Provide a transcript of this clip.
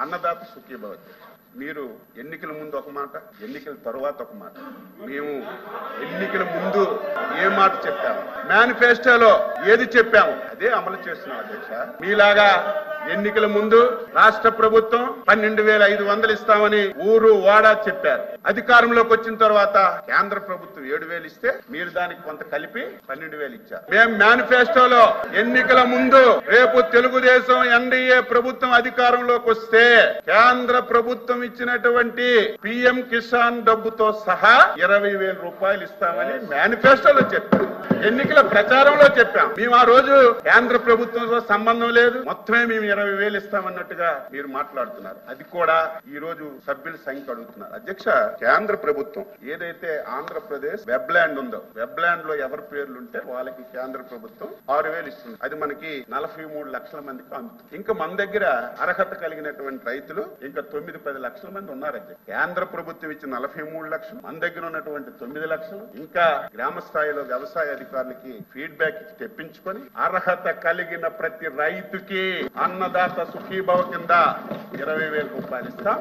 అన్నదాత సుఖీభవ. మీరు ఎన్నికల ముందు ఒక మాట, ఎన్నికల తరువాత ఒక మాట. మేము ఎన్నికల ముందు ఏ మాట చెప్పాము, మేనిఫెస్టోలో ఏది చెప్పాము అదే అమలు చేస్తున్నాం అధ్యక్ష. మీలాగా ఎన్నికల ముందు రాష్ట్ర ప్రభుత్వం 12,500 ఇస్తామని ఊరు వాడా చెప్పారు. అధికారంలోకి వచ్చిన తర్వాత కేంద్ర ప్రభుత్వం 7,000 ఇస్తే మీరు దానికి కొంత కలిపి 12,000 ఇచ్చారు. మేము మేనిఫెస్టోలో ఎన్నికల ముందు రేపు తెలుగుదేశం ఎన్డీఏ ప్రభుత్వం అధికారంలోకి వస్తే కేంద్ర ప్రభుత్వం ఇచ్చినటువంటి పిఎం కిసాన్ డబ్బుతో సహా 20,000 రూపాయలు ఇస్తామని మేనిఫెస్టోలో చెప్పాం. ఎన్నికల ప్రచారంలో చెప్పాం. మేము ఆ రోజు కేంద్ర ప్రభుత్వంతో సంబంధం లేదు, మొత్తమే మేము 20,000 ఇస్తామన్నట్టుగా మీరు మాట్లాడుతున్నారు. అది కూడా ఈ రోజు సభ్యుల సంఖ్య అడుగుతున్నారు. అధ్యక్ష, కేంద్ర ప్రభుత్వం ఏదైతే ఆంధ్రప్రదేశ్ వెబ్ ల్యాండ్ ఉందో, వెబ్ ల్యాండ్ లో ఎవరి పేర్లు ఉంటే వాళ్ళకి కేంద్ర ప్రభుత్వం 6,000 ఇస్తుంది. అది మనకి 43 లక్షల మందికి అందుతుంది. ఇంకా మన దగ్గర అర్హత కలిగినటువంటి రైతులు ఇంకా 9-10 లక్షల మంది ఉన్నారు. అధ్యక్ష, కేంద్ర ప్రభుత్వం ఇచ్చిన 43 లక్షలు, మన దగ్గర ఉన్నటువంటి 9 లక్షలు, ఇంకా గ్రామ స్థాయిలో వ్యవసాయ అధికారులకి ఫీడ్బ్యాక్ తెప్పించుకొని అర్హత కలిగిన ప్రతి రైతుకి అన్నదాత సుఖీభవ కింద 20,000 రూపాయలు ఇస్తాం.